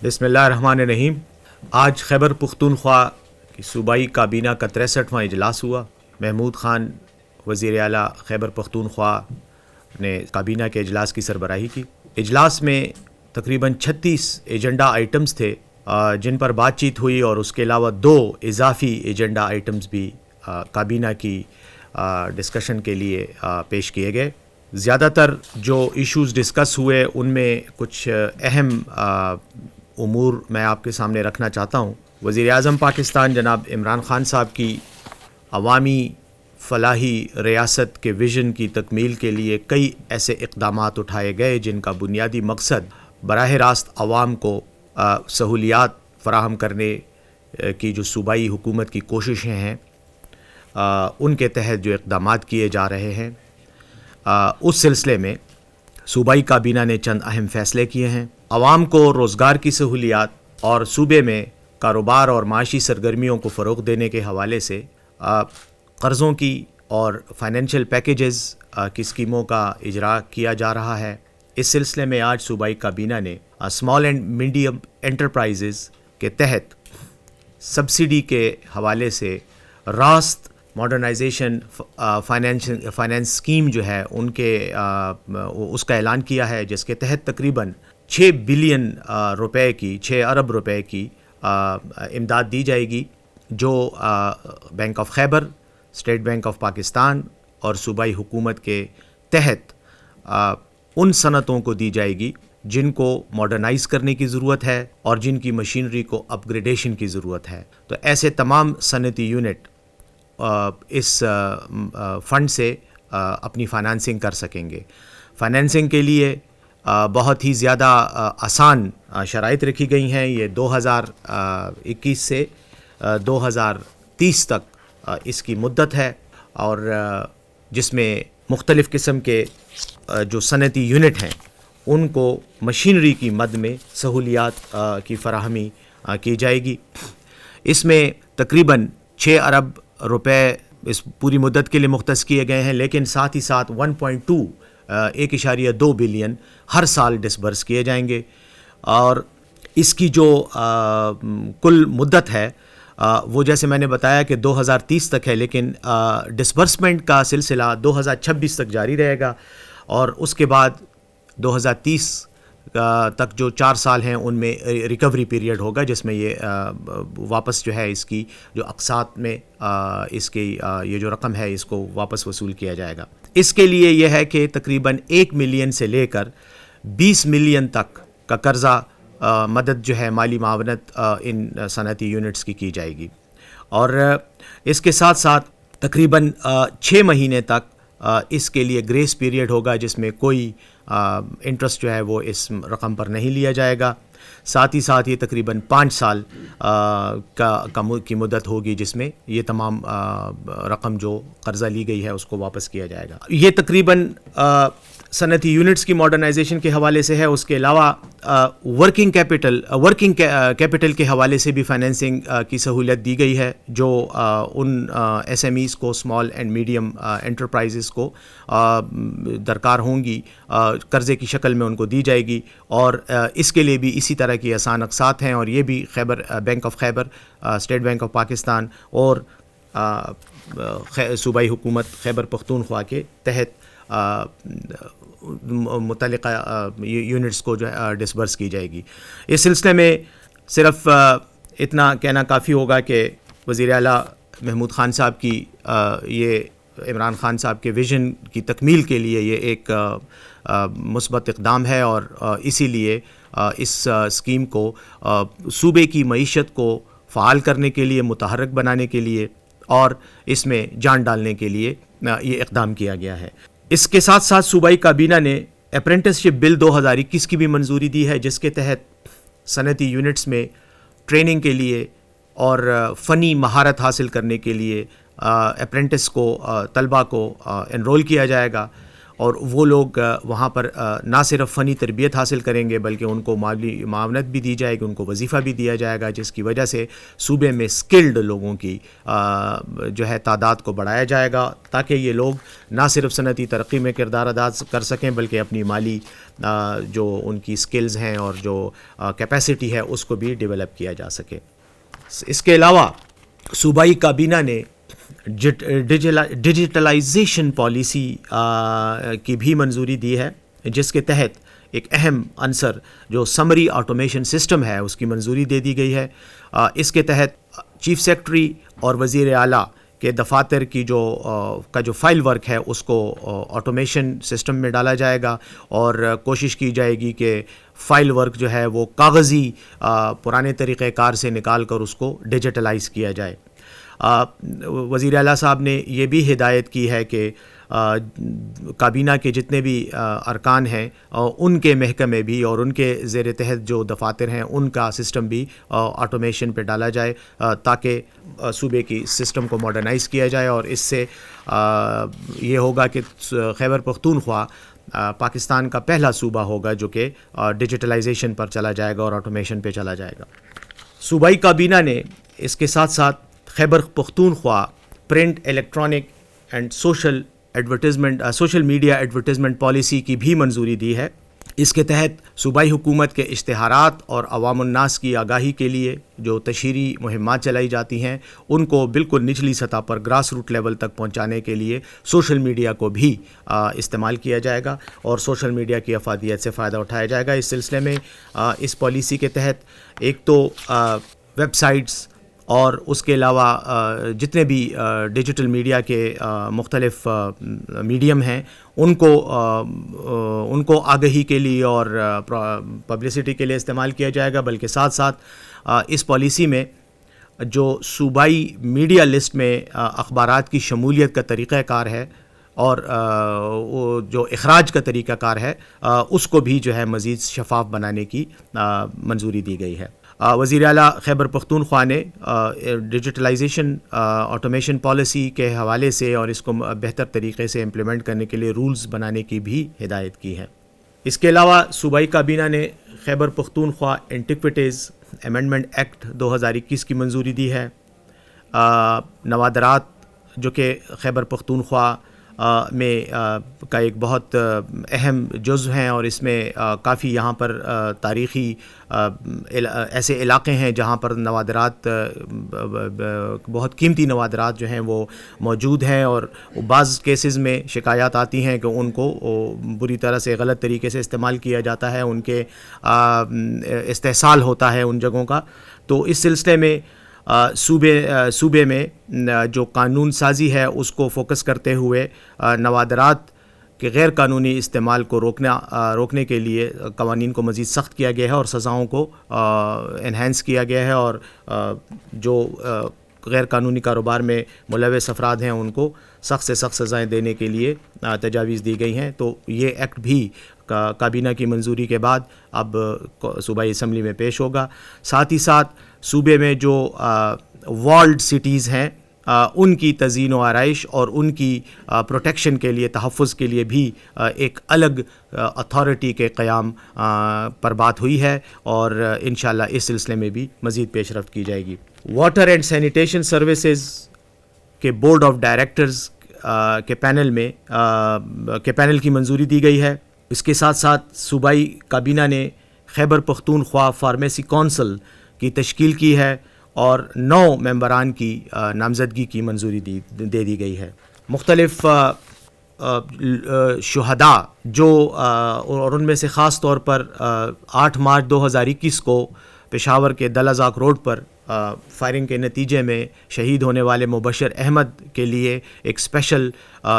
بسم اللہ الرحمن الرحیم۔ آج خیبر پختونخوا کی صوبائی کابینہ کا 63واں اجلاس ہوا۔ محمود خان وزیر اعلیٰ خیبر پختونخوا نے کابینہ کے اجلاس کی سربراہی کی۔ اجلاس میں تقریباً 36 ایجنڈا آئٹمز تھے جن پر بات چیت ہوئی، اور اس کے علاوہ 2 اضافی ایجنڈا آئٹمز بھی کابینہ کی ڈسکشن کے لیے پیش کیے گئے۔ زیادہ تر جو ایشوز ڈسکس ہوئے ان میں کچھ اہم امور میں آپ کے سامنے رکھنا چاہتا ہوں۔ وزیر اعظم پاکستان جناب عمران خان صاحب کی عوامی فلاحی ریاست کے ویژن کی تکمیل کے لیے کئی ایسے اقدامات اٹھائے گئے جن کا بنیادی مقصد براہ راست عوام کو سہولیات فراہم کرنے کی جو صوبائی حکومت کی کوششیں ہیں ان کے تحت جو اقدامات کیے جا رہے ہیں، اس سلسلے میں صوبائی کابینہ نے چند اہم فیصلے کیے ہیں۔ عوام کو روزگار کی سہولیات اور صوبے میں کاروبار اور معاشی سرگرمیوں کو فروغ دینے کے حوالے سے قرضوں کی اور فائنینشیل پیکیجز کی اسکیموں کا اجرا کیا جا رہا ہے۔ اس سلسلے میں آج صوبائی کابینہ نے اسمال اینڈ میڈیم انٹرپرائزز کے تحت سبسڈی کے حوالے سے راست ماڈرنائزیشن فائنانس اسکیم جو ہے ان کے اس کا اعلان کیا ہے، جس کے تحت تقریباً 6 بلین روپے کی 6 ارب روپے کی امداد دی جائے گی، جو bank of Khyber, state bank of Pakistan اور صوبائی حکومت کے تحت ان صنعتوں کو دی جائے گی جن کو ماڈرنائز کرنے کی ضرورت ہے اور جن کی مشینری کو اپ گریڈیشن کی ضرورت ہے۔ تو ایسے تمام صنعتی یونٹ اس فنڈ سے اپنی فائنانسنگ کر سکیں گے۔ فائنانسنگ کے لیے بہت ہی زیادہ آسان شرائط رکھی گئی ہیں۔ یہ 2021 سے 2030 تک اس کی مدت ہے، اور جس میں مختلف قسم کے جو صنعتی یونٹ ہیں ان کو مشینری کی مد میں سہولیات کی فراہمی کی جائے گی۔ اس میں تقریباً 6 ارب روپے اس پوری مدت کے لیے مختص کیے گئے ہیں، لیکن ساتھ ہی ساتھ 1.2 بلین ہر سال ڈسبرس کیے جائیں گے، اور اس کی جو کل مدت ہے وہ جیسے میں نے بتایا کہ 2030 تک ہے، لیکن ڈسبرسمنٹ کا سلسلہ 2026 تک جاری رہے گا، اور اس کے بعد 2030 تک جو 4 سال ہیں ان میں ریکوری پیریڈ ہوگا، جس میں یہ واپس جو ہے اس کی جو اقساط میں اس کی یہ جو رقم ہے اس کو واپس وصول کیا جائے گا۔ اس کے لیے یہ ہے کہ تقریباً 1 ملین سے لے کر 20 ملین تک کا قرضہ مدد جو ہے مالی معاونت ان صنعتی یونٹس کی جائے گی، اور اس کے ساتھ ساتھ تقریباً 6 مہینے تک اس کے لیے گریس پیریڈ ہوگا، جس میں کوئی انٹرسٹ جو ہے وہ اس رقم پر نہیں لیا جائے گا۔ ساتھ ہی ساتھ یہ تقریباً 5 سال کی مدت ہوگی جس میں یہ تمام رقم جو قرضہ لی گئی ہے اس کو واپس کیا جائے گا۔ یہ تقریباً صنعتی یونٹس کی ماڈرنائزیشن کے حوالے سے ہے۔ اس کے علاوہ ورکنگ کیپٹل کے حوالے سے بھی فائنینسنگ کی سہولت دی گئی ہے، جو ان ایس ایم ایز کو، اسمال اینڈ میڈیم انٹرپرائزز کو درکار ہوں گی، قرضے کی شکل میں ان کو دی جائے گی، اور اس کے لیے بھی اسی طرح کی آسان اقساط ہیں، اور یہ بھی bank of Khyber, state bank of Pakistan اور صوبائی حکومت خیبر پختونخوا کے تحت متعلقہ یونٹس کو جو ڈسبرس کی جائے گی۔ اس سلسلے میں صرف اتنا کہنا کافی ہوگا کہ وزیر اعلیٰ محمود خان صاحب کی یہ عمران خان صاحب کے ویژن کی تکمیل کے لیے یہ ایک مثبت اقدام ہے، اور اسی لیے اس اسکیم کو صوبے کی معیشت کو فعال کرنے کے لیے، متحرک بنانے کے لیے اور اس میں جان ڈالنے کے لیے یہ اقدام کیا گیا ہے۔ اس کے ساتھ ساتھ صوبائی کابینہ نے اپرینٹسشپ بل 2021 کی بھی منظوری دی ہے، جس کے تحت صنعتی یونٹس میں ٹریننگ کے لیے اور فنی مہارت حاصل کرنے کے لیے اپرینٹس کو، طلباء کو انرول کیا جائے گا، اور وہ لوگ وہاں پر نہ صرف فنی تربیت حاصل کریں گے بلکہ ان کو مالی معاونت بھی دی جائے گی، ان کو وظیفہ بھی دیا جائے گا، جس کی وجہ سے صوبے میں سکلڈ لوگوں کی جو ہے تعداد کو بڑھایا جائے گا، تاکہ یہ لوگ نہ صرف صنعتی ترقی میں کردار ادا کر سکیں بلکہ اپنی مالی جو ان کی سکلز ہیں اور جو کیپیسٹی ہے اس کو بھی ڈیولپ کیا جا سکے۔ اس کے علاوہ صوبائی کابینہ نے ڈیجیٹلائزیشن پالیسی کی بھی منظوری دی ہے، جس کے تحت ایک اہم عنصر جو سمری آٹومیشن سسٹم ہے اس کی منظوری دے دی گئی ہے۔ اس کے تحت چیف سیکرٹری اور وزیر اعلیٰ کے دفاتر کی جو فائل ورک ہے اس کو آٹومیشن سسٹم میں ڈالا جائے گا، اور کوشش کی جائے گی کہ فائل ورک جو ہے وہ کاغذی پرانے طریقہ کار سے نکال کر اس کو ڈیجیٹلائز کیا جائے۔ وزیر اعلیٰ صاحب نے یہ بھی ہدایت کی ہے کہ کابینہ کے جتنے بھی ارکان ہیں ان کے محکمے بھی اور ان کے زیر تحت جو دفاتر ہیں ان کا سسٹم بھی آٹومیشن پہ ڈالا جائے، تاکہ صوبے کی سسٹم کو ماڈرنائز کیا جائے، اور اس سے یہ ہوگا کہ خیبر پختونخوا پاکستان کا پہلا صوبہ ہوگا جو کہ ڈیجیٹلائزیشن پر چلا جائے گا اور آٹومیشن پہ چلا جائے گا۔ صوبائی کابینہ نے اس کے ساتھ ساتھ Khyber Pakhtunkhwa print, electronic and social media advertisement policy کی بھی منظوری دی ہے۔ اس کے تحت صوبائی حکومت کے اشتہارات اور عوام الناس کی آگاہی کے لیے جو تشہیری مہمات چلائی جاتی ہیں ان کو بالکل نچلی سطح پر گراس روٹ لیول تک پہنچانے کے لیے سوشل میڈیا کو بھی استعمال کیا جائے گا، اور سوشل میڈیا کی افادیت سے فائدہ اٹھایا جائے گا۔ اس سلسلے میں اس پالیسی کے تحت ایک تو ویب سائٹس اور اس کے علاوہ جتنے بھی ڈیجیٹل میڈیا کے مختلف میڈیم ہیں ان کو آگہی کے لیے اور پبلسٹی کے لیے استعمال کیا جائے گا، بلکہ ساتھ ساتھ اس پالیسی میں جو صوبائی میڈیا لسٹ میں اخبارات کی شمولیت کا طریقہ کار ہے اور جو اخراج کا طریقہ کار ہے اس کو بھی جو ہے مزید شفاف بنانے کی منظوری دی گئی ہے۔ وزیر اعلیٰ خیبر پختونخوا نے ڈیجیٹلائزیشن آٹومیشن پالیسی کے حوالے سے اور اس کو بہتر طریقے سے امپلیمنٹ کرنے کے لیے رولز بنانے کی بھی ہدایت کی ہے۔ اس کے علاوہ صوبائی کابینہ نے خیبر پختونخوا اینٹیکویٹیز امینڈمنٹ ایکٹ 2021 کی منظوری دی ہے۔ نوادرات جو کہ خیبر پختونخوا میں کا ایک بہت اہم جزو ہیں، اور اس میں کافی یہاں پر تاریخی ایسے علاقے ہیں جہاں پر نوادرات بہت قیمتی نوادرات جو ہیں وہ موجود ہیں، اور بعض کیسز میں شکایات آتی ہیں کہ ان کو بری طرح سے غلط طریقے سے استعمال کیا جاتا ہے، ان کے استحصال ہوتا ہے ان جگہوں کا۔ تو اس سلسلے میں صوبے میں جو قانون سازی ہے اس کو فوکس کرتے ہوئے نوادرات کے غیر قانونی استعمال کو روکنے کے لیے قوانین کو مزید سخت کیا گیا ہے اور سزاؤں کو انہینس کیا گیا ہے، اور جو غیر قانونی کاروبار میں ملوث افراد ہیں ان کو سخت سے سخت سزائیں دینے کے لیے تجاویز دی گئی ہیں۔ تو یہ ایکٹ بھی کابینہ کی منظوری کے بعد اب صوبائی اسمبلی میں پیش ہوگا۔ ساتھ ہی ساتھ صوبے میں جو والڈ سٹیز ہیں ان کی تزئین و آرائش اور ان کی پروٹیکشن کے لیے، تحفظ کے لیے بھی ایک الگ اتھارٹی کے قیام پر بات ہوئی ہے، اور انشاءاللہ اس سلسلے میں بھی مزید پیش رفت کی جائے گی۔ واٹر اینڈ سینیٹیشن سروسز کے بورڈ آف ڈائریکٹرز کے پینل کی منظوری دی گئی ہے۔ اس کے ساتھ ساتھ صوبائی کابینہ نے خیبر پختونخوا فارمیسی کونسل کی تشکیل کی ہے، اور 9 ممبران کی نامزدگی کی منظوری دے دی گئی ہے۔ مختلف شہداء جو اور ان میں سے خاص طور پر 8 مارچ 2021 کو پشاور کے دل ازاق روڈ پر فائرنگ کے نتیجے میں شہید ہونے والے مبشر احمد کے لیے ایک اسپیشل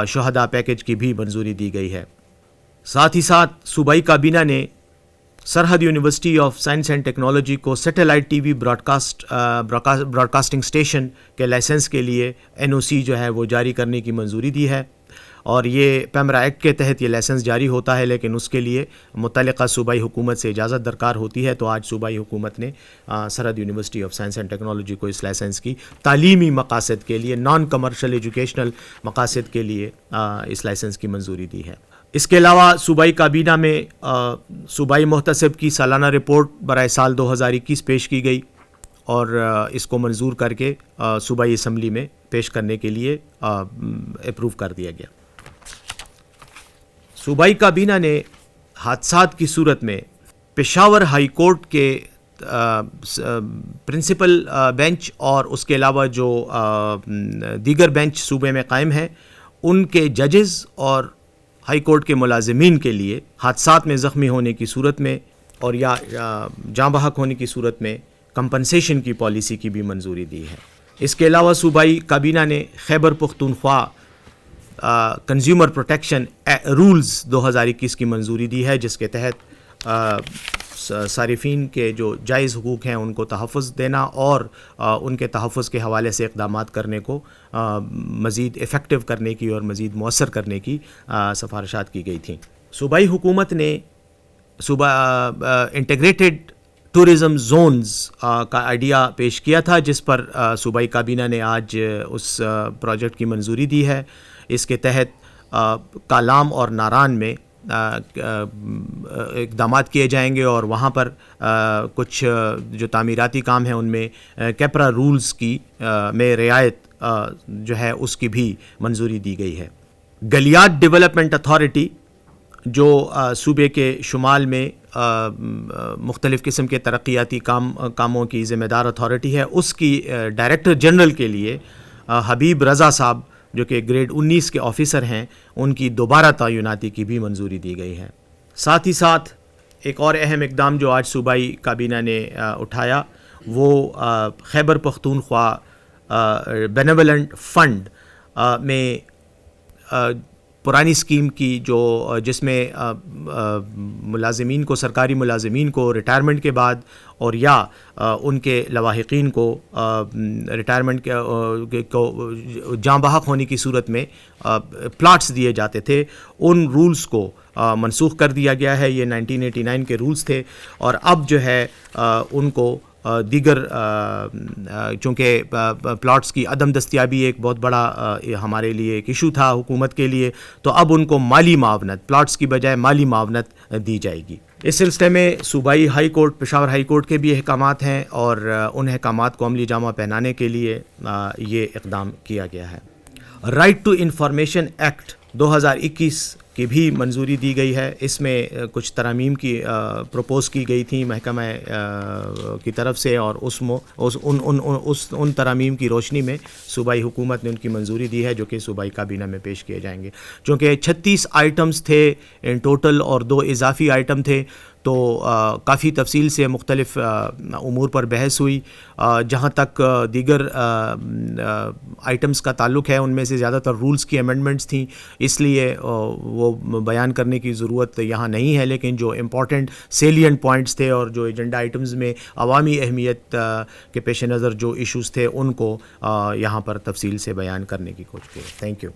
شہداء پیکج کی بھی منظوری دی گئی ہے۔ ساتھ ہی ساتھ صوبائی کابینہ نے Sarhad university of science and technology کو satellite TV broadcasting station کے لائسنس کے لیے NOC جو ہے وہ جاری کرنے کی منظوری دی ہے، اور یہ پیمرا ایکٹ کے تحت یہ لائسنس جاری ہوتا ہے، لیکن اس کے لیے متعلقہ صوبائی حکومت سے اجازت درکار ہوتی ہے۔ تو آج صوبائی حکومت نے Sarhad university of science and technology کو اس لائسنس کی تعلیمی مقاصد کے لیے، نان کمرشل ایجوکیشنل مقاصد کے لیے اس لائسنس کی منظوری دی ہے۔ اس کے علاوہ صوبائی کابینہ میں صوبائی محتسب کی سالانہ رپورٹ برائے سال 2021 پیش کی گئی اور اس کو منظور کر کے صوبائی اسمبلی میں پیش کرنے کے لیے اپروو کر دیا گیا. صوبائی کابینہ نے حادثات کی صورت میں پشاور ہائی کورٹ کے پرنسپل بینچ اور اس کے علاوہ جو دیگر بینچ صوبے میں قائم ہیں ان کے ججز اور ہائی کورٹ کے ملازمین کے لیے حادثات میں زخمی ہونے کی صورت میں اور یا جاں بحق ہونے کی صورت میں کمپنسیشن کی پالیسی کی بھی منظوری دی ہے. اس کے علاوہ صوبائی کابینہ نے Khyber Pakhtunkhwa consumer protection rules 2021 کی منظوری دی ہے جس کے تحت صارفین کے جو جائز حقوق ہیں ان کو تحفظ دینا اور ان کے تحفظ کے حوالے سے اقدامات کرنے کو مزید افیکٹو کرنے کی اور مزید مؤثر کرنے کی سفارشات کی گئی تھیں. صوبائی حکومت نے انٹیگریٹڈ ٹورزم زونز کا آئیڈیا پیش کیا تھا جس پر صوبائی کابینہ نے آج اس پروجیکٹ کی منظوری دی ہے. اس کے تحت کالام اور ناران میں اقدامات کیے جائیں گے اور وہاں پر کچھ جو تعمیراتی کام ہیں ان میں کیپرا رولز کی میں رعایت جو ہے اس کی بھی منظوری دی گئی ہے. گلیات ڈیولپمنٹ اتھارٹی جو صوبے کے شمال میں مختلف قسم کے ترقیاتی کاموں کی ذمہ دار اتھارٹی ہے اس کی ڈائریکٹر جنرل کے لیے حبیب رضا صاحب جو کہ گریڈ 19 کے آفیسر ہیں ان کی دوبارہ تعیناتی کی بھی منظوری دی گئی ہے. ساتھ ہی ساتھ ایک اور اہم اقدام جو آج صوبائی کابینہ نے اٹھایا وہ خیبر پختونخوا بینیولنٹ فنڈ میں پرانی اسکیم کی جس میں ملازمین کو سرکاری ملازمین کو ریٹائرمنٹ کے بعد اور یا ان کے لواحقین کو ریٹائرمنٹ کو جاں بحق ہونے کی صورت میں پلاٹس دیے جاتے تھے ان رولز کو منسوخ کر دیا گیا ہے. یہ 1989 کے رولز تھے اور اب جو ہے ان کو دیگر چونکہ پلاٹس کی عدم دستیابی ایک بہت بڑا ہمارے لیے ایک ایشو تھا حکومت کے لیے تو اب ان کو مالی معاونت پلاٹس کی بجائے مالی معاونت دی جائے گی. اس سلسلے میں صوبائی high court Peshawar high court کے بھی احکامات ہیں اور ان احکامات کو عملی جامہ پہنانے کے لیے یہ اقدام کیا گیا ہے. رائٹ ٹو انفارمیشن ایکٹ 2021 کی بھی منظوری دی گئی ہے. اس میں کچھ ترامیم کی پروپوز کی گئی تھیں محکمہ کی طرف سے اور ان ترامیم کی روشنی میں صوبائی حکومت نے ان کی منظوری دی ہے جو کہ صوبائی کابینہ میں پیش کیے جائیں گے. چونکہ 36 آئٹمز تھے ان ٹوٹل اور 2 اضافی آئٹم تھے تو کافی تفصیل سے مختلف امور پر بحث ہوئی. جہاں تک دیگر آئٹمز کا تعلق ہے ان میں سے زیادہ تر رولز کی امینڈمنٹس تھیں اس لیے وہ بیان کرنے کی ضرورت یہاں نہیں ہے لیکن جو امپورٹنٹ سیلینٹ پوائنٹس تھے اور جو ایجنڈا آئٹمز میں عوامی اہمیت کے پیش نظر جو ایشوز تھے ان کو یہاں پر تفصیل سے بیان کرنے کی کوشش کی. Thank you.